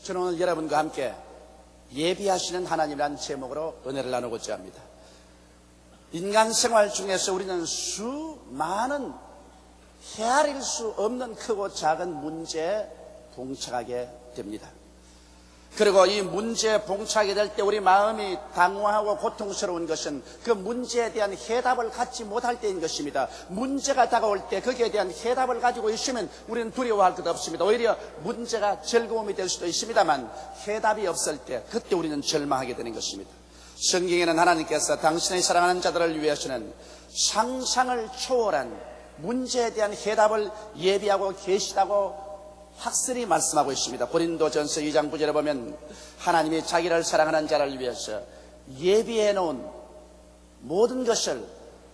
저는 오늘 여러분과 함께 예비하시는 하나님이라는 제목으로 은혜를 나누고자 합니다. 인간 생활 중에서 우리는 수많은 헤아릴 수 없는 크고 작은 문제에 봉착하게 됩니다. 그리고 이 문제에 봉착하게 될 때 우리 마음이 당황하고 고통스러운 것은 그 문제에 대한 해답을 갖지 못할 때인 것입니다. 문제가 다가올 때 거기에 대한 해답을 가지고 있으면 우리는 두려워할 것 없습니다. 오히려 문제가 즐거움이 될 수도 있습니다만 해답이 없을 때 그때 우리는 절망하게 되는 것입니다. 성경에는 하나님께서 당신의 사랑하는 자들을 위해서는 상상을 초월한 문제에 대한 해답을 예비하고 계시다고 확실히 말씀하고 있습니다. 고린도전서 2장 9절에 보면 하나님이 자기를 사랑하는 자를 위해서 예비해 놓은 모든 것을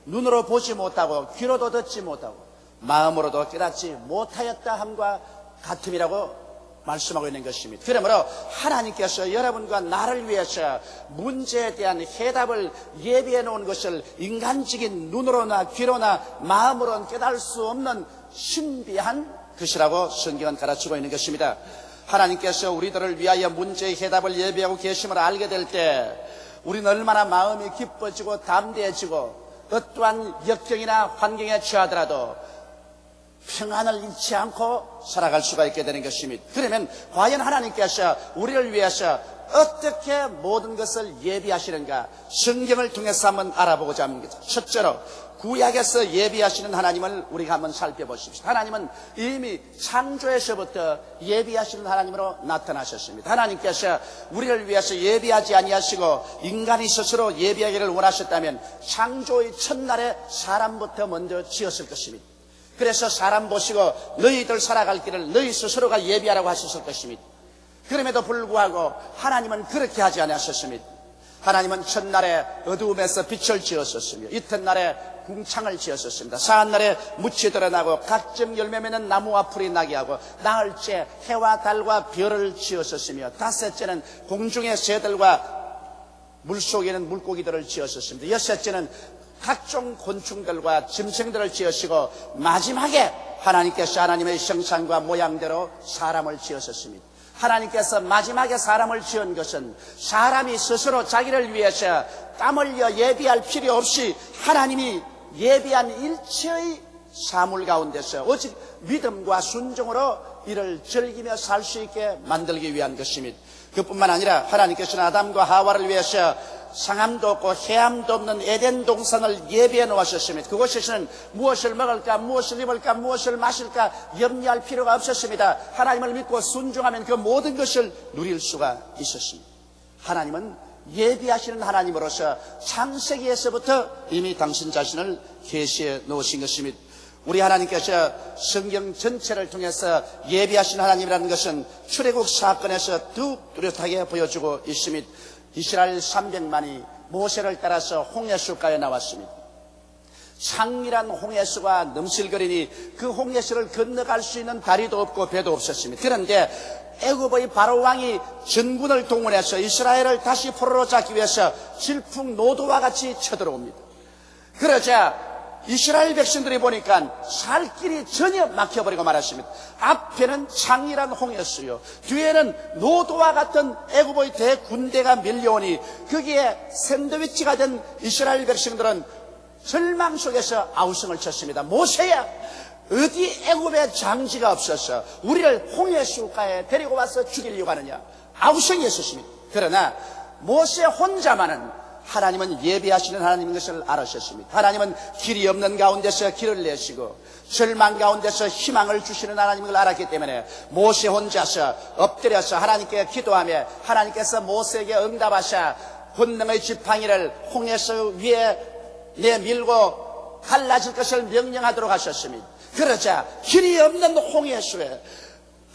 눈으로 보지 못하고 귀로도 듣지 못하고 마음으로도 깨닫지 못하였다 함과 같음이라고 말씀하고 있는 것입니다. 그러므로 하나님께서 여러분과 나를 위해서 문제에 대한 해답을 예비해 놓은 것을 인간적인 눈으로나 귀로나 마음으로는 깨달을 수 없는 신비한 것이라고 성경은 가르치고 있는 것입니다. 하나님께서 우리들을 위하여 문제의 해답을 예비하고 계심을 알게 될 때 우리는 얼마나 마음이 기뻐지고 담대해지고 어떠한 역경이나 환경에 처하더라도 평안을 잃지 않고 살아갈 수가 있게 되는 것입니다. 그러면 과연 하나님께서 우리를 위해서 어떻게 모든 것을 예비하시는가 성경을 통해서 한번 알아보고자 합니다. 첫째로 구약에서 예비하시는 하나님을 우리가 한번 살펴보십시다. 하나님은 이미 창조에서부터 예비하시는 하나님으로 나타나셨습니다. 하나님께서 우리를 위해서 예비하지 아니하시고 인간이 스스로 예비하기를 원하셨다면 창조의 첫날에 사람부터 먼저 지었을 것입니다. 그래서 사람 보시고 너희들 살아갈 길을 너희 스스로가 예비하라고 하셨을 것입니다. 그럼에도 불구하고 하나님은 그렇게 하지 않으셨습니다. 하나님은 첫날에 어두움에서 빛을 지었었으며 이튿날에 궁창을 지었었습니다. 사한날에 묻이 드러나고 각종 열매 맺는 나무와 풀이 나게 하고 나흘째 해와 달과 별을 지었었으며 다섯째는 공중의 새들과 물속에는 물고기들을 지었었습니다. 여섯째는 각종 곤충들과 짐승들을 지으시고 마지막에 하나님께서 하나님의 형상과 모양대로 사람을 지으셨습니다. 하나님께서 마지막에 사람을 지은 것은 사람이 스스로 자기를 위해서 땀 흘려 예비할 필요 없이 하나님이 예비한 일체의 사물 가운데서 오직 믿음과 순종으로 이를 즐기며 살 수 있게 만들기 위한 것입니다. 그뿐만 아니라 하나님께서는 아담과 하와를 위해서 상함도 없고 해함도 없는 에덴 동산을 예비해 놓으셨습니다. 그곳에서는 무엇을 먹을까, 무엇을 입을까, 무엇을 마실까 염려할 필요가 없었습니다. 하나님을 믿고 순종하면 그 모든 것을 누릴 수가 있었습니다. 하나님은 예비하시는 하나님으로서 창세기에서부터 이미 당신 자신을 계시해 놓으신 것입니다. 우리 하나님께서 성경 전체를 통해서 예비하신 하나님이라는 것은 출애굽 사건에서 더욱 뚜렷하게 보여주고 있습니다. 이스라엘 300만이 모세를 따라서 홍해수가에 나왔습니다. 창밀한 홍해수가 넘실거리니 그 홍해수를 건너갈 수 있는 다리도 없고 배도 없었습니다. 그런데 애굽의 바로 왕이 전군을 동원해서 이스라엘을 다시 포로로 잡기 위해서 질풍노도와 같이 쳐들어옵니다. 그러자 이스라엘 백성들이 보니까 살 길이 전혀 막혀버리고 말았습니다. 앞에는 창이란 홍해수요, 뒤에는 노도와 같은 애굽의 대군대가 밀려오니 거기에 샌드위치가 된 이스라엘 백성들은 절망 속에서 아우성을 쳤습니다. 모세야, 어디 애굽에 장지가 없어서 우리를 홍해수가에 데리고 와서 죽이려고 하느냐, 아우성이 있었습니다. 그러나 모세 혼자만은 하나님은 예비하시는 하나님인 것을 알으셨습니다. 하나님은 길이 없는 가운데서 길을 내시고 절망 가운데서 희망을 주시는 하나님인 걸 알았기 때문에 모세 혼자서 엎드려서 하나님께 기도하며 하나님께서 모세에게 응답하사 권능의 지팡이를 홍해수 위에 내밀고 갈라질 것을 명령하도록 하셨습니다. 그러자 길이 없는 홍해수에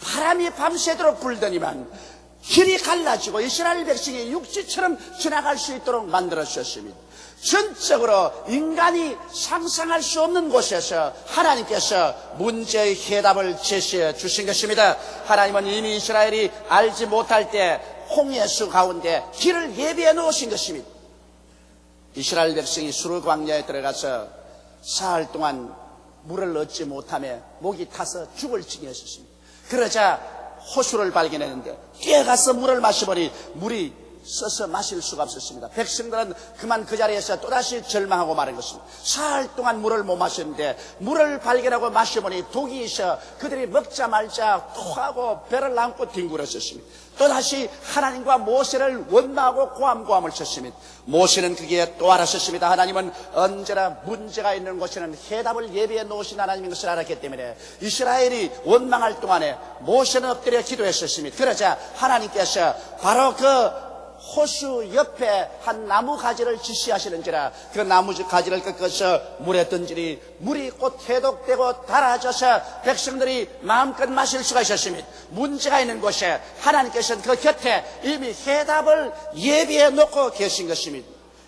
바람이 밤새도록 불더니만 길이 갈라지고 이스라엘 백성이 육지처럼 지나갈 수 있도록 만들어주셨습니다. 전적으로 인간이 상상할 수 없는 곳에서 하나님께서 문제의 해답을 제시해 주신 것입니다. 하나님은 이미 이스라엘이 알지 못할 때 홍해수 가운데 길을 예비해 놓으신 것입니다. 이스라엘 백성이 수르 광야에 들어가서 사흘 동안 물을 얻지 못하며 목이 타서 죽을 지경에 있었습니다. 그러자 호수를 발견했는데 뛰어가서 물을 마셔보니 물이 써서 마실 수가 없었습니다. 백성들은 그만 그 자리에서 또다시 절망하고 마는 것입니다. 사흘 동안 물을 못 마셨는데 물을 발견하고 마셔보니 독이 있어 그들이 먹자 말자 토하고 배를 안고 뒹굴었었습니다. 또다시 하나님과 모세를 원망하고 고함을 쳤습니다. 모세는 그게 또 알았었습니다. 하나님은 언제나 문제가 있는 곳에는 해답을 예비해 놓으신 하나님인 것을 알았기 때문에 이스라엘이 원망할 동안에 모세는 엎드려 기도했었습니다. 그러자 하나님께서 바로 그 호수 옆에 한 나무 가지를 지시하시는지라 그 나무 가지를 꺾어서 물에 던지니 물이 곧 해독되고 달아져서 백성들이 마음껏 마실 수가 있었습니다. 문제가 있는 곳에 하나님께서는 그 곁에 이미 해답을 예비해 놓고 계신 것입니다.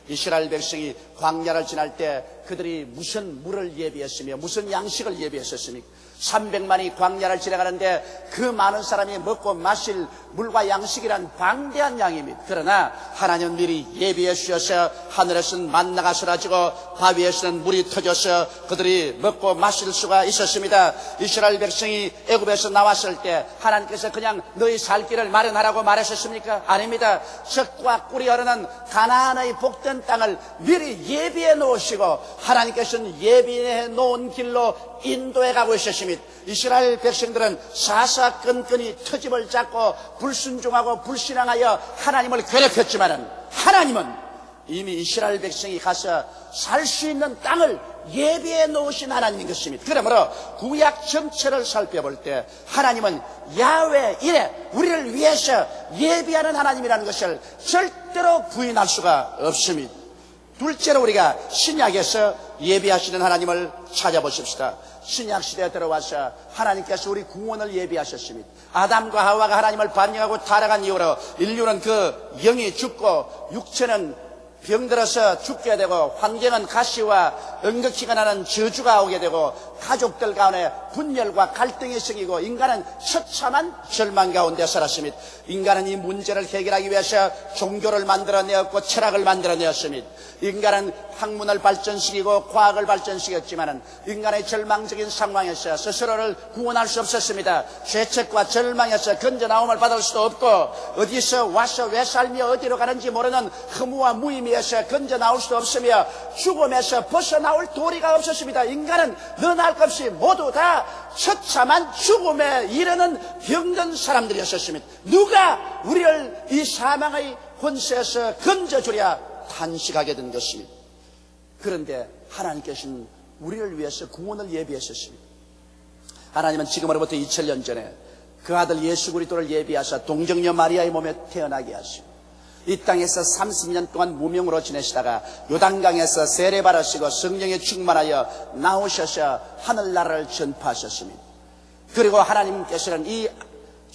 이스라엘 백성이 광야를 지날 때 그들이 무슨 물을 예비했으며 무슨 양식을 예비했었습니까? 300만이 광야를 지나가는데 그 많은 사람이 먹고 마실 물과 양식이란 방대한 양입니다. 그러나 하나님은 미리 예비해 주셔서 하늘에서는 만나가 쏟아지고 바위에서는 물이 터져서 그들이 먹고 마실 수가 있었습니다. 이스라엘 백성이 애굽에서 나왔을 때 하나님께서 그냥 너희 살 길을 마련하라고 말하셨습니까? 아닙니다. 젖과 꿀이 흐르는 가나안의 복된 땅을 미리 예비해 놓으시고 하나님께서는 예비해 놓은 길로 인도해 가고 있었습니다. 이스라엘 백성들은 사사건건이 터집을 잡고 불순종하고 불신앙하여 하나님을 괴롭혔지만은 하나님은 이미 이스라엘 백성이 가서 살 수 있는 땅을 예비해 놓으신 하나님인 것입니다. 그러므로 구약 전체를 살펴볼 때 하나님은 야훼 이레 우리를 위해서 예비하는 하나님이라는 것을 절대로 부인할 수가 없습니다. 둘째로 우리가 신약에서 예비하시는 하나님을 찾아보십시다. 신약시대에 들어와서 하나님께서 우리 구원을 예비하셨습니다. 아담과 하와가 하나님을 반역하고 타락한 이후로 인류는 그 영이 죽고 육체는 병들어서 죽게 되고 환경은 가시와 응극기가 나는 저주가 오게 되고 가족들 가운데 분열과 갈등이 생기고 인간은 처참한 절망 가운데 살았습니다. 인간은 이 문제를 해결하기 위해서 종교를 만들어내었고 철학을 만들어내었습니다. 인간은 학문을 발전시키고 과학을 발전시켰지만 인간의 절망적인 상황에서 스스로를 구원할 수 없었습니다. 죄책과 절망에서 건져나옴을 받을 수도 없고 어디서 와서 왜 살며 어디로 가는지 모르는 허무와 무의미에서 건져나올 수도 없으며 죽음에서 벗어나올 도리가 없었습니다. 인간은 너나 할 것 없이 모두 다 처참한 죽음에 이르는 병든 사람들이었습니다. 누가 우리를 이 사망의 권세에서 건져주랴 탄식하게 된 것입니다. 그런데 하나님께서는 우리를 위해서 구원을 예비하셨습니다. 하나님은 지금으로부터 2000년 전에 그 아들 예수 그리스도를 예비하사 동정녀 마리아의 몸에 태어나게 하시고 이 땅에서 30년 동안 무명으로 지내시다가 요단강에서 세례 받으시고 성령에 충만하여 나오셔서 하늘나라를 전파하셨습니다. 그리고 하나님께서는 이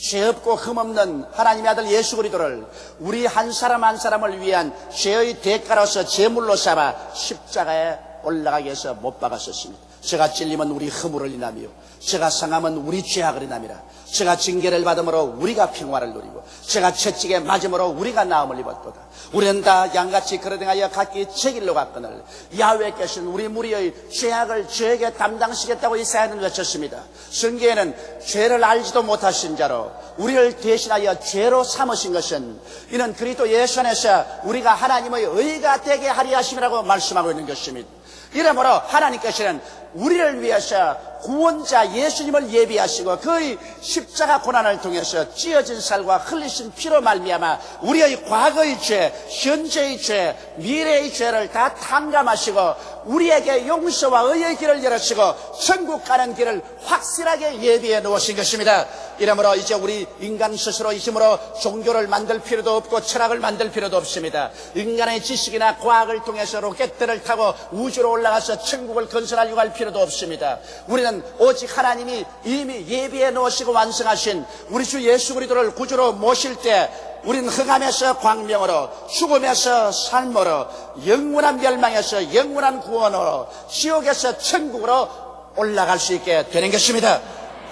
죄 없고 흠없는 하나님의 아들 예수 그리스도를 우리 한 사람 한 사람을 위한 죄의 대가로서 제물로 삼아 십자가에 올라가기 위해서 못 박았었습니다. 제가 찔리면 우리 허물을 인하며 제가 상하면 우리 죄악을 인함이라. 제가 징계를 받음으로 우리가 평화를 누리고 제가 채찍에 맞음으로 우리가 나음을 입었도다. 우리는 다 양같이 그러등하여 각기 제 길로 갔거늘 야훼께서는 우리 무리의 죄악을 저에게 담당시겠다고 이사야는 외쳤습니다. 성경에는 죄를 알지도 못하신 자로 우리를 대신하여 죄로 삼으신 것은 이는 그리스도 예수 안에서 우리가 하나님의 의가 되게 하리 하심이라고 말씀하고 있는 것입니다. 이러므로 하나님께서는 우리를 위해서 구원자 예수님을 예비하시고 그의 십자가 고난을 통해서 찢어진 살과 흘리신 피로 말미암아 우리의 과거의 죄, 현재의 죄, 미래의 죄를 다 탕감하시고 우리에게 용서와 의의 길을 열으시고 천국 가는 길을 확실하게 예비해 놓으신 것입니다. 이러므로 이제 우리 인간 스스로 힘으로 종교를 만들 필요도 없고 철학을 만들 필요도 없습니다. 인간의 지식이나 과학을 통해서 로켓들을 타고 우주로 올라가서 천국을 건설하려고 할 필요도 없습니다. 우리는 오직 하나님이 이미 예비해 놓으시고 완성하신 우리 주 예수 그리스도를 구주로 모실 때 우리는 흑암에서 광명으로 죽음에서 삶으로 영원한 멸망에서 영원한 구원으로 지옥에서 천국으로 올라갈 수 있게 되는 것입니다.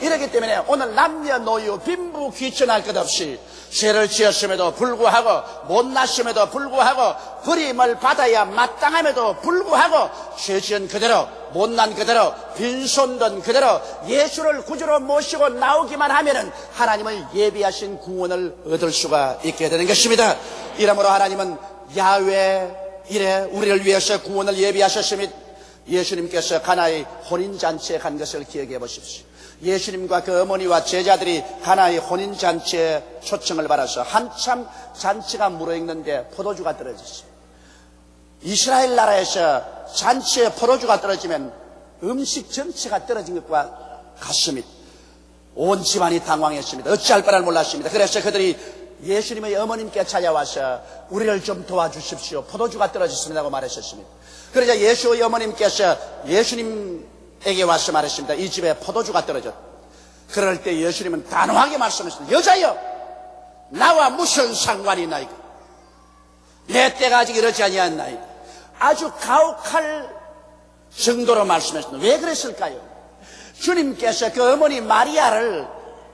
이렇기 때문에 오늘 남녀노유 빈부 귀천할 것 없이 죄를 지었음에도 불구하고 못났음에도 불구하고 버림을 받아야 마땅함에도 불구하고 죄 지은 그대로 못난 그대로 빈손든 그대로 예수를 구주로 모시고 나오기만 하면은 하나님을 예비하신 구원을 얻을 수가 있게 되는 것입니다. 이러므로 하나님은 야훼 이래 우리를 위해서 구원을 예비하셨으니 예수님께서 가나의 혼인잔치에 간 것을 기억해 보십시오. 예수님과 그 어머니와 제자들이 가나의 혼인잔치에 초청을 받아서 한참 잔치가 무르익는데 포도주가 떨어졌습니다. 이스라엘 나라에서 잔치에 포도주가 떨어지면 음식 전체가 떨어진 것과 같습니다. 온 집안이 당황했습니다. 어찌할 바를 몰랐습니다. 그래서 그들이 예수님의 어머님께 찾아와서 우리를 좀 도와주십시오. 포도주가 떨어졌습니다 하고 말하셨습니다. 그러자 예수의 어머님께서 예수님에게 와서 말했습니다. 이 집에 포도주가 떨어졌다. 그럴 때 예수님은 단호하게 말씀하셨습니다. 여자여, 나와 무슨 상관이 있나이까? 내 때가 아직 이르지 아니하였나이까? 아주 가혹할 정도로 말씀하셨습니다. 왜 그랬을까요? 주님께서 그 어머니 마리아를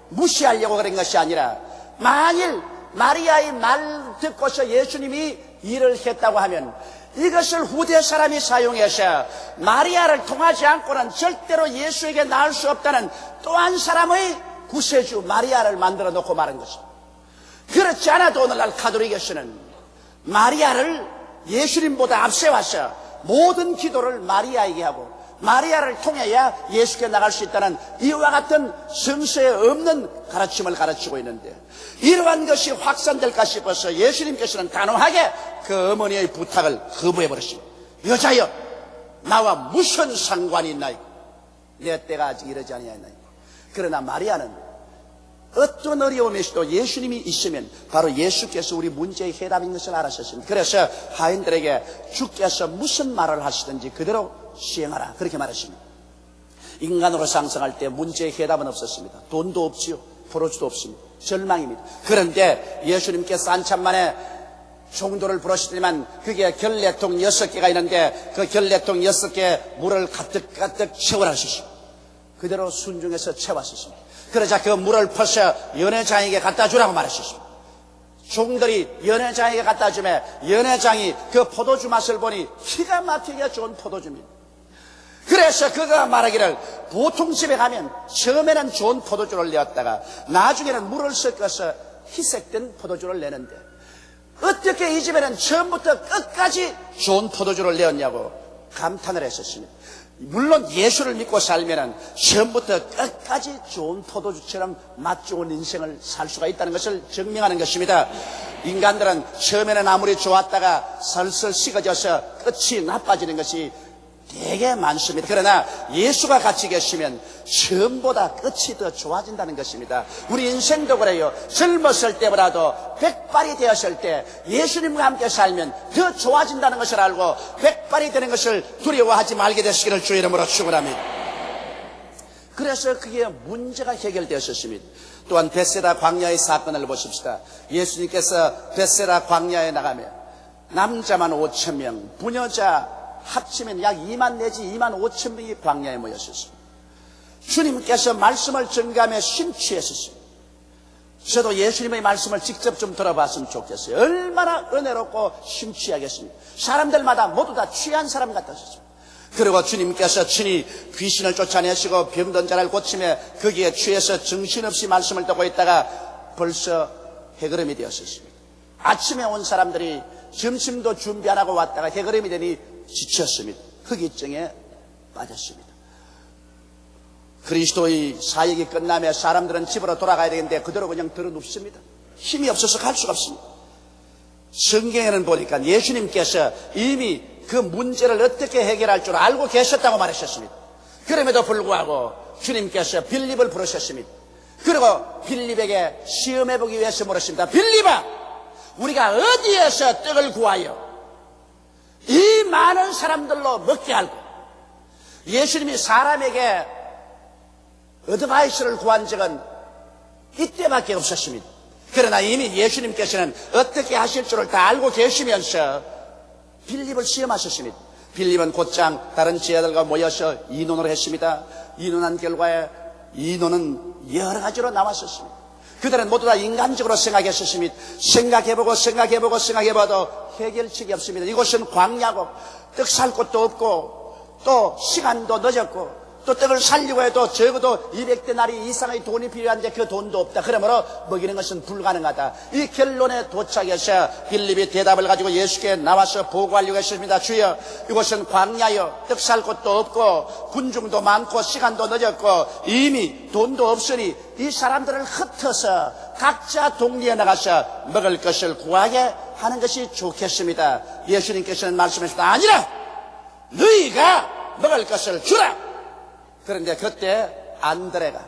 무시하려고 그런 것이 아니라 만일 마리아의 말 듣고서 예수님이 일을 했다고 하면 이것을 후대 사람이 사용해서 마리아를 통하지 않고는 절대로 예수에게 나을 수 없다는 또 한 사람의 구세주 마리아를 만들어 놓고 말한 것입니다. 그렇지 않아도 오늘날 가톨릭에서는 마리아를 예수님보다 앞세워서 모든 기도를 마리아에게 하고 마리아를 통해야 예수께 나갈 수 있다는 이와 같은 성서에 없는 가르침을 가르치고 있는데 이러한 것이 확산될까 싶어서 예수님께서는 단호하게 그 어머니의 부탁을 거부해버렸습니다. 여자여, 나와 무슨 상관이 있나이까? 내 때가 아직 이르지 아니하였나이까? 그러나 마리아는 어떤 어려움에서도 예수님이 있으면 바로 예수께서 우리 문제의 해답인 것을 알았었습니다. 그래서 하인들에게 주께서 무슨 말을 하시든지 그대로 시행하라, 그렇게 말했습니다. 인간으로 상상할 때 문제의 해답은 없었습니다. 돈도 없지요, 포도주도 없습니다. 절망입니다. 그런데 예수님께서 한참 만에 종도를 부르시더니만 그게 결례통 6개가 있는데 그 결례통 6개 물을 가득 채워라 하셨습니다. 그대로 순종해서 채웠습니다. 그러자 그 물을 퍼서 연회장에게 갖다 주라고 말하셨습니다. 종들이 연회장에게 갖다 주매 연회장이 그 포도주 맛을 보니 기가 막히게 좋은 포도주입니다. 그래서 그가 말하기를 보통 집에 가면 처음에는 좋은 포도주를 내었다가 나중에는 물을 섞어서 희색된 포도주를 내는데 어떻게 이 집에는 처음부터 끝까지 좋은 포도주를 내었냐고 감탄을 했었습니다. 물론 예수를 믿고 살면은 처음부터 끝까지 좋은 포도주처럼 맛 좋은 인생을 살 수가 있다는 것을 증명하는 것입니다. 인간들은 처음에는 아무리 좋았다가 슬슬 식어져서 끝이 나빠지는 것이 되게 많습니다. 그러나 예수가 같이 계시면 처음보다 끝이 더 좋아진다는 것입니다. 우리 인생도 그래요. 젊었을 때보다도 백발이 되었을 때 예수님과 함께 살면 더 좋아진다는 것을 알고 백발이 되는 것을 두려워하지 말게 되시기를 주의 이름으로 축원합니다. 그래서 그게 문제가 해결되었습니다. 또한 벳세다 광야의 사건을 보십시다. 예수님께서 벳세다 광야에 나가면 남자만 5,000명, 부녀자 합치면 약 2만 내지 2만 5천 명이 광야에 모였었습니다. 주님께서 말씀을 전가하며 심취했었습니다. 저도 예수님의 말씀을 직접 좀 들어봤으면 좋겠어요. 얼마나 은혜롭고 심취하겠습니까? 사람들마다 모두 다 취한 사람 같았습니다. 그리고 주님께서 친히 귀신을 쫓아내시고 병든 자를 고치며 거기에 취해서 정신없이 말씀을 듣고 있다가 벌써 해그름이 되었습니다. 아침에 온 사람들이 점심도 준비 안 하고 왔다가 해그름이 되니 지쳤습니다. 흑의증에 빠졌습니다. 그리스도의 사역이 끝나면 사람들은 집으로 돌아가야 되는데 그대로 그냥 들어눕습니다. 힘이 없어서 갈 수가 없습니다. 성경에는 보니까 예수님께서 이미 그 문제를 어떻게 해결할 줄 알고 계셨다고 말하셨습니다. 그럼에도 불구하고 주님께서 빌립을 부르셨습니다. 그리고 빌립에게 시험해보기 위해서 물었습니다. 빌립아, 우리가 어디에서 떡을 구하여 이 많은 사람들로 먹게 할고? 예수님이 사람에게 어드바이스를 구한 적은 이때밖에 없었습니다. 그러나 이미 예수님께서는 어떻게 하실 줄을 다 알고 계시면서 빌립을 시험하셨습니다. 빌립은 곧장 다른 제자들과 모여서 이논을 했습니다. 이논한 결과에 이론은 여러 가지로 나왔었습니다. 그들은 모두 다 인간적으로 생각했었습니다. 생각해봐도 해결책이 없습니다. 이곳은 광야고 떡 살 곳도 없고 또 시간도 늦었고 또 떡을 살려고 해도 적어도 200데나리 이상의 돈이 필요한데 그 돈도 없다. 그러므로 먹이는 것은 불가능하다. 이 결론에 도착해서 빌립이 대답을 가지고 예수께 나와서 보고하려고 했습니다. 주여, 이곳은 광야요, 떡 살 곳도 없고 군중도 많고 시간도 늦었고 이미 돈도 없으니 이 사람들을 흩어서 각자 동리에 나가서 먹을 것을 구하게 하는 것이 좋겠습니다. 예수님께서는 말씀하셨다. 아니라 너희가 먹을 것을 주라. 그런데 그때 안드레가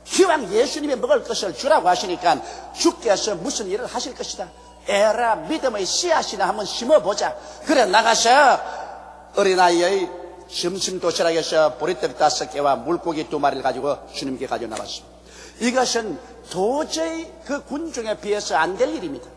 기왕 예수님이 먹을 것을 주라고 하시니까 주께서 무슨 일을 하실 것이다. 에라 믿음의 씨앗이나 한번 심어보자. 그래 나가서 어린아이의 점심 도시락에서 보리떡 5개와 물고기 2마리를 가지고 주님께 가져 나왔습니다. 이것은 도저히 그 군중에 비해서 안 될 일입니다.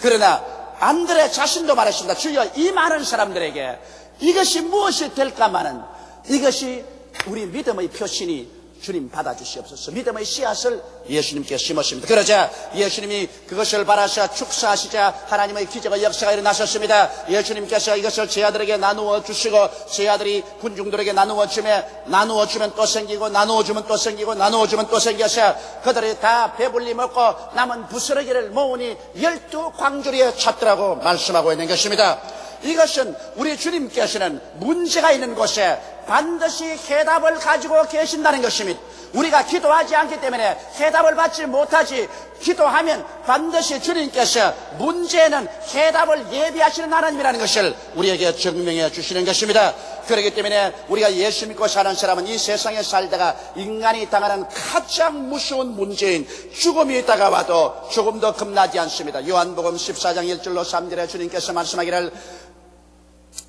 그러나 안드레 자신도 말했습니다. 주여, 이 많은 사람들에게 이것이 무엇이 될까마는 이것이 우리 믿음의 표시니 주님 받아주시옵소서. 믿음의 씨앗을 예수님께 심었습니다. 그러자 예수님이 그것을 바라사 축사하시자 하나님의 기적의 역사가 일어나셨습니다. 예수님께서 이것을 제 아들에게 나누어 주시고 제 아들이 군중들에게 나누어 주면 또 생기고 나누어 주면 또 생기고 나누어 주면 또 생겨서 그들이 다 배불리 먹고 남은 부스러기를 모으니 12광주리에 찼더라고 말씀하고 있는 것입니다. 이것은 우리 주님께서는 문제가 있는 곳에 반드시 해답을 가지고 계신다는 것입니다. 우리가 기도하지 않기 때문에 해답을 받지 못하지, 기도하면 반드시 주님께서 문제에는 해답을 예비하시는 하나님이라는 것을 우리에게 증명해 주시는 것입니다. 그렇기 때문에 우리가 예수 믿고 사는 사람은 이 세상에 살다가 인간이 당하는 가장 무서운 문제인 죽음이 다가와도 조금 더 겁나지 않습니다. 요한복음 14장 1절로 3절에 주님께서 말씀하기를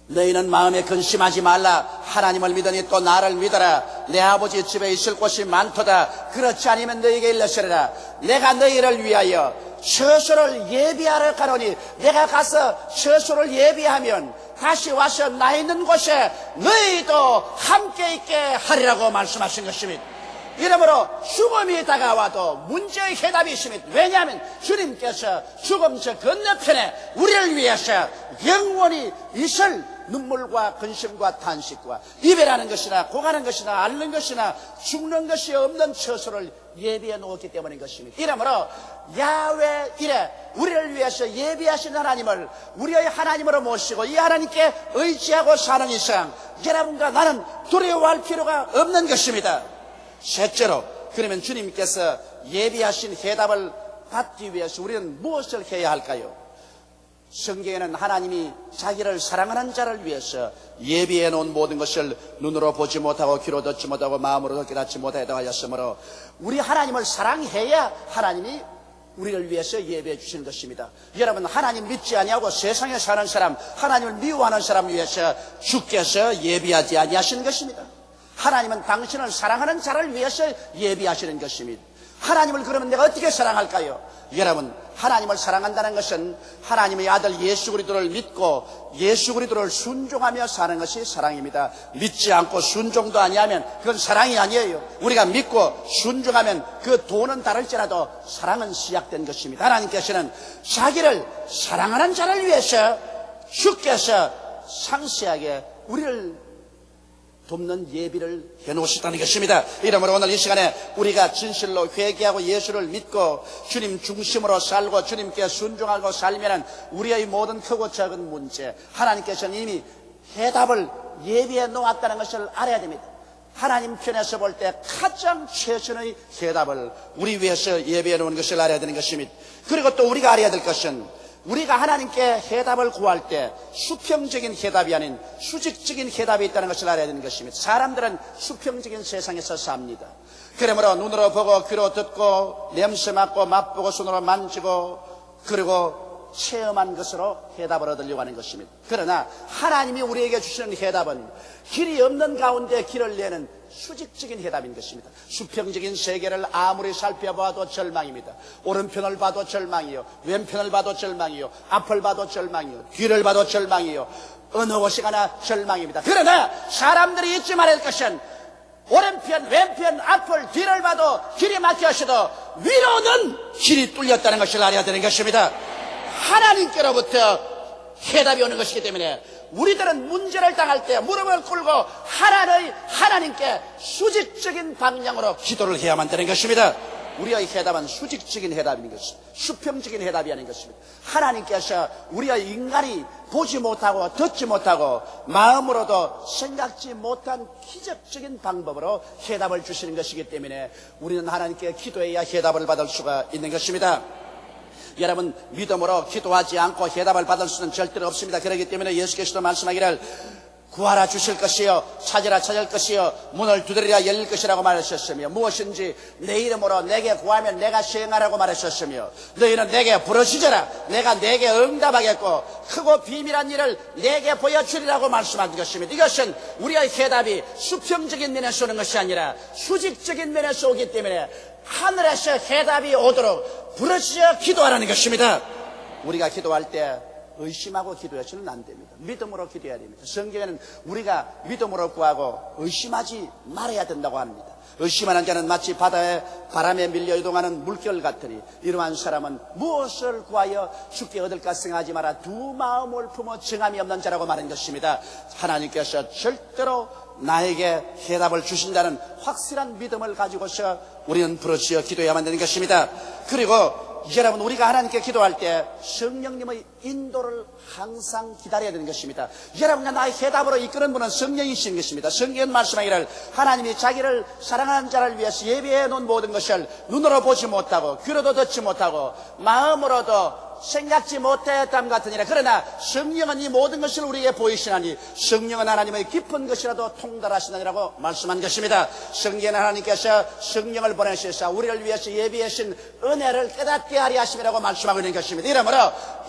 너희는 마음에 근심하지 말라. 하나님을 믿으니 또 나를 믿어라. 내 아버지 집에 있을 곳이 많도다. 그렇지 않으면 너희에게 일러시리라. 내가 너희를 위하여 처소를 예비하러 가노니 내가 가서 처소를 예비하면 다시 와서 나 있는 곳에 너희도 함께 있게 하리라고 말씀하신 것입니다. 이러므로 죽음이 다가와도 문제의 해답이 있습니다. 왜냐하면 주님께서 죽음 저 건너편에 우리를 위해서 영원히 있을 눈물과 근심과 탄식과 이별하는 것이나 고가는 것이나 앓는 것이나 죽는 것이 없는 처소를 예비해 놓았기 때문인 것입니다. 이러므로 야훼 이래 우리를 위해서 예비하신 하나님을 우리의 하나님으로 모시고 이 하나님께 의지하고 사는 이상 여러분과 나는 두려워할 필요가 없는 것입니다. 셋째로, 그러면 주님께서 예비하신 해답을 받기 위해서 우리는 무엇을 해야 할까요? 성경에는 하나님이 자기를 사랑하는 자를 위해서 예비해 놓은 모든 것을 눈으로 보지 못하고 귀로 듣지 못하고 마음으로 깨닫지 못하다고 하였으므로 우리 하나님을 사랑해야 하나님이 우리를 위해서 예비해 주시는 것입니다. 여러분, 하나님 믿지 아니하고 세상에 사는 사람, 하나님을 미워하는 사람 위해서 주께서 예비하지 아니하시는 것입니다. 하나님은 당신을 사랑하는 자를 위해서 예비하시는 것입니다. 하나님을 그러면 내가 어떻게 사랑할까요? 여러분, 하나님을 사랑한다는 것은 하나님의 아들 예수 그리스도를 믿고 예수 그리스도를 순종하며 사는 것이 사랑입니다. 믿지 않고 순종도 아니하면 그건 사랑이 아니에요. 우리가 믿고 순종하면 그 도는 다를지라도 사랑은 시작된 것입니다. 하나님께서는 자기를 사랑하는 자를 위해서 주께서 상세하게 우리를 돕는 예비를 해놓으셨다는 것입니다. 이러므로 오늘 이 시간에 우리가 진실로 회개하고 예수를 믿고 주님 중심으로 살고 주님께 순종하고 살면 우리의 모든 크고 작은 문제 하나님께서는 이미 해답을 예비해 놓았다는 것을 알아야 됩니다. 하나님 편에서 볼 때 가장 최선의 해답을 우리 위해서 예비해 놓은 것을 알아야 되는 것입니다. 그리고 또 우리가 알아야 될 것은 우리가 하나님께 해답을 구할 때 수평적인 해답이 아닌 수직적인 해답이 있다는 것을 알아야 되는 것입니다. 사람들은 수평적인 세상에서 삽니다. 그러므로 눈으로 보고 귀로 듣고 냄새 맡고 맛보고 손으로 만지고 그리고 체험한 것으로 해답을 얻으려고 하는 것입니다. 그러나 하나님이 우리에게 주시는 해답은 길이 없는 가운데 길을 내는 수직적인 해답인 것입니다. 수평적인 세계를 아무리 살펴봐도 절망입니다. 오른편을 봐도 절망이요, 왼편을 봐도 절망이요, 앞을 봐도 절망이요, 뒤를 봐도 절망이요, 어느 곳이 가나 절망입니다. 그러나 사람들이 잊지 말할 것은 오른편 왼편 앞을 뒤를 봐도 길이 막혀 있어도 위로는 길이 뚫렸다는 것을 알아야 되는 것입니다. 하나님께로부터 해답이 오는 것이기 때문에 우리들은 문제를 당할 때 무릎을 꿇고 하나님께 수직적인 방향으로 기도를 해야만 되는 것입니다. 우리의 해답은 수직적인 해답인 것입니다. 수평적인 해답이 아닌 것입니다. 하나님께서 우리의 인간이 보지 못하고 듣지 못하고 마음으로도 생각지 못한 기적적인 방법으로 해답을 주시는 것이기 때문에 우리는 하나님께 기도해야 해답을 받을 수가 있는 것입니다. 여러분, 믿음으로 기도하지 않고 해답을 받을 수는 절대로 없습니다. 그렇기 때문에 예수께서도 말씀하기를 구하라 주실 것이요 찾으라 찾을 것이요 문을 두드리라 열릴 것이라고 말하셨으며 무엇인지 내 이름으로 내게 구하면 내가 시행하라고 말하셨으며 너희는 내게 부르짖어라 내가 내게 응답하겠고 크고 비밀한 일을 내게 보여주리라고 말씀한 것입니다. 이것은 우리의 해답이 수평적인 면에서 오는 것이 아니라 수직적인 면에서 오기 때문에 하늘에서 해답이 오도록 부르짖어 기도하라는 것입니다. 우리가 기도할 때 의심하고 기도해서는 안 됩니다. 믿음으로 기도해야 됩니다. 성경에는 우리가 믿음으로 구하고 의심하지 말아야 된다고 합니다. 의심하는 자는 마치 바다에 바람에 밀려 이동하는 물결 같으니 이러한 사람은 무엇을 구하여 죽게 얻을까 생각하지 마라. 두 마음을 품어 정함이 없는 자라고 말한 것입니다. 하나님께서 절대로 나에게 해답을 주신다는 확실한 믿음을 가지고서 우리는 부르짖어 기도해야만 되는 것입니다. 그리고 여러분, 우리가 하나님께 기도할 때 성령님의 인도를 항상 기다려야 되는 것입니다. 여러분과 나의 해답으로 이끄는 분은 성령이신 것입니다. 성경은 말씀하기를 하나님이 자기를 사랑하는 자를 위해서 예비해 놓은 모든 것을 눈으로 보지 못하고 귀로도 듣지 못하고 마음으로도 생각지 못했담 같으니라. 그러나 성령은 이 모든 것을 우리에게 보이시나니 성령은 하나님의 깊은 것이라도 통달하시느니라고 말씀한 것입니다. 성경은 하나님께서 성령을 보내셔서 우리를 위해서 예비하신 은혜를 깨닫게 하리 하심이라고 말씀하고 있는 것입니다. 이러므로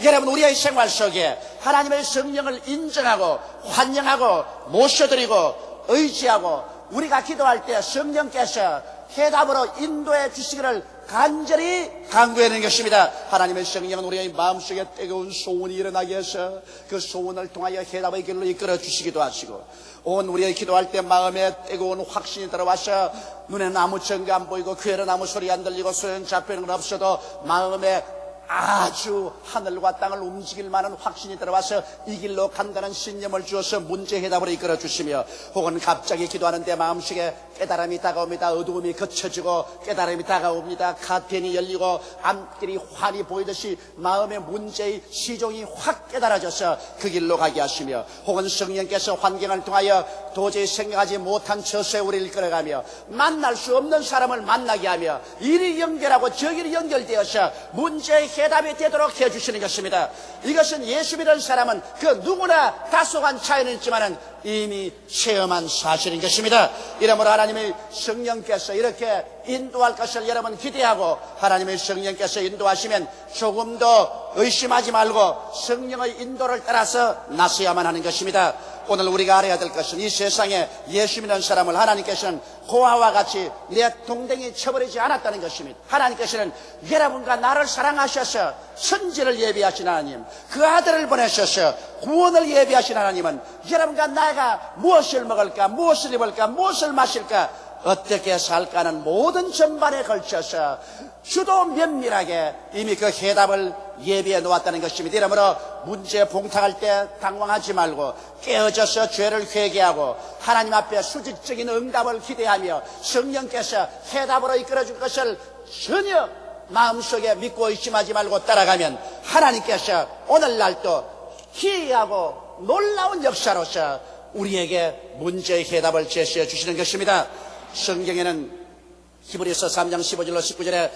여러분, 우리의 생활 속에 하나님의 성령을 인정하고 환영하고 모셔드리고 의지하고 우리가 기도할 때 성령께서 해답으로 인도해 주시기를 간절히 간구해야 하는 것입니다. 하나님의 성령은 우리의 마음속에 뜨거운 소원이 일어나게 해서 그 소원을 통하여 해답의 길로 이끌어 주시기도 하시고 온 우리의 기도할 때 마음에 뜨거운 확신이 들어와서 눈에는 아무 증거 안 보이고 귀에는 아무 소리 안 들리고 소용 잡히는 건 없어도 마음에 아주 하늘과 땅을 움직일 만한 확신이 들어와서 이 길로 간다는 신념을 주어서 문제 해답으로 이끌어 주시며 혹은 갑자기 기도하는데 마음속에 깨달음이 다가옵니다. 어두움이 걷혀지고 깨달음이 다가옵니다. 카텐이 열리고 앞길이 환히 보이듯이 마음의 문제의 시종이 확 깨달아져서 그 길로 가게 하시며 혹은 성령께서 환경을 통하여 도저히 생각하지 못한 처소에 우리를 이끌어가며 만날 수 없는 사람을 만나게 하며 이리 연결하고 저기리 연결되어서 문제의 해답이 되도록 해주시는 것입니다. 이것은 예수 믿는 사람은 그 누구나 다소간 차이는 있지만 이미 체험한 사실인 것입니다. 이러므로 하나님의 성령께서 이렇게 인도할 것을 여러분 기대하고 하나님의 성령께서 인도하시면 조금 더 의심하지 말고 성령의 인도를 따라서 나서야만 하는 것입니다. 오늘 우리가 알아야 될 것은 이 세상에 예수 믿는 사람을 하나님께서는 고아와 같이 내 동댕이 쳐버리지 않았다는 것입니다. 하나님께서는 여러분과 나를 사랑하셔서 선지를 예비하신 하나님, 그 아들을 보내셔서 구원을 예비하신 하나님은 여러분과 나가 무엇을 먹을까, 무엇을 입을까, 무엇을 마실까, 어떻게 살까 하는 모든 전반에 걸쳐서 주도 면밀하게 이미 그 해답을 예비해 놓았다는 것입니다. 이러므로 문제에 봉착할 때 당황하지 말고 깨어져서 죄를 회개하고 하나님 앞에 수직적인 응답을 기대하며 성령께서 해답으로 이끌어줄 것을 전혀 마음속에 믿고 의심하지 말고 따라가면 하나님께서 오늘날도 희귀하고 놀라운 역사로서 우리에게 문제의 해답을 제시해 주시는 것입니다. 성경에는 히브리서 3장 15절로 19절에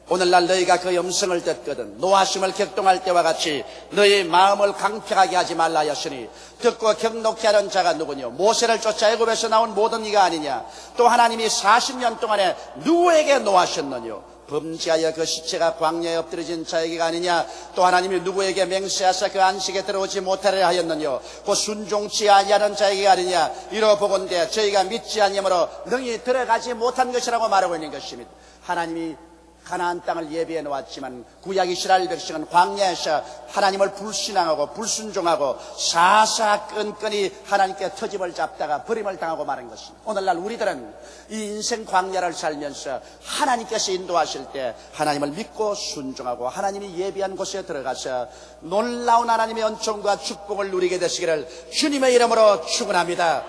오늘날 너희가 그 음성을 듣거든 노하심을 격동할 때와 같이 너희 마음을 강팍하게 하지 말라 하였으니 듣고 격노케 하는 자가 누구냐? 모세를 쫓아 애굽에서 나온 모든 이가 아니냐? 또 하나님이 40년 동안에 누구에게 노하셨느냐? 범죄하여 그 시체가 광야에 엎드려진 자에게가 아니냐? 또 하나님이 누구에게 맹세하사 그 안식에 들어오지 못하려 하였느냐? 그 순종치 아니하는 자에게 아니냐? 이러 보건대 저희가 믿지 아니하므로 능히 들어가지 못한 것이라고 말하고 있는 것입니다. 하나님이 가나안 땅을 예비해 놓았지만 구약 이스라엘 백성은 광야에서 하나님을 불신앙하고 불순종하고 사사건건이 하나님께 터집을 잡다가 버림을 당하고 마는 것입니다. 오늘날 우리들은 이 인생 광야를 살면서 하나님께서 인도하실 때 하나님을 믿고 순종하고 하나님이 예비한 곳에 들어가서 놀라운 하나님의 은총과 축복을 누리게 되시기를 주님의 이름으로 축원합니다.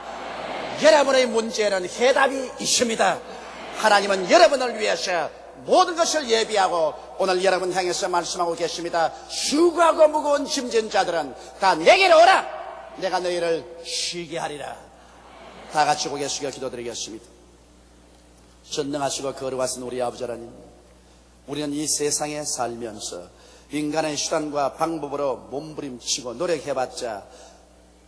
여러분의 문제에는 해답이 있습니다. 하나님은 여러분을 위해서 모든 것을 예비하고 오늘 여러분 향해서 말씀하고 계십니다. 수고하고 무거운 짐진 자들은 다 내게로 오라. 내가 너희를 쉬게 하리라. 다 같이 고개 숙여 기도드리겠습니다. 전능하시고 거룩하신 우리 아버지 하나님, 우리는 이 세상에 살면서 인간의 수단과 방법으로 몸부림치고 노력해봤자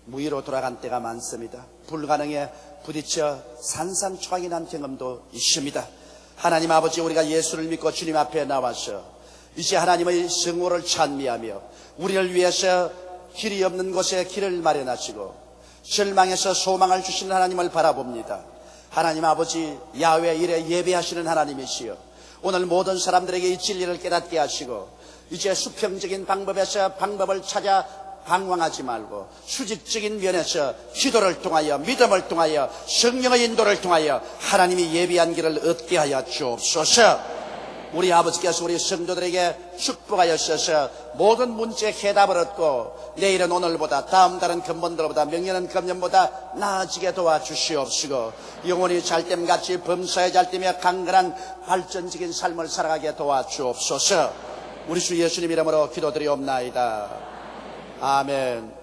무의로 돌아간 때가 많습니다. 불가능에 부딪혀 산산초강이 난 경험도 있습니다. 하나님 아버지, 우리가 예수를 믿고 주님 앞에 나와서 이제 하나님의 성호를 찬미하며 우리를 위해서 길이 없는 곳에 길을 마련하시고 절망에서 소망을 주시는 하나님을 바라봅니다. 하나님 아버지, 야훼 일에 예배하시는 하나님이시여, 오늘 모든 사람들에게 이 진리를 깨닫게 하시고 이제 수평적인 방법에서 방법을 찾아 방황하지 말고 수직적인 면에서 기도를 통하여 믿음을 통하여 성령의 인도를 통하여 하나님이 예비한 길을 얻게 하여 주옵소서. 우리 아버지께서 우리 성도들에게 축복하여주셔서 모든 문제의 해답을 얻고 내일은 오늘보다, 다음 달은 금번들보다, 명년은 금년보다 나아지게 도와주시옵시고 영혼이 잘됨같이 범사에 잘되며 강건한 발전적인 삶을 살아가게 도와주옵소서. 우리 주 예수님 이름으로 기도드리옵나이다. 아멘.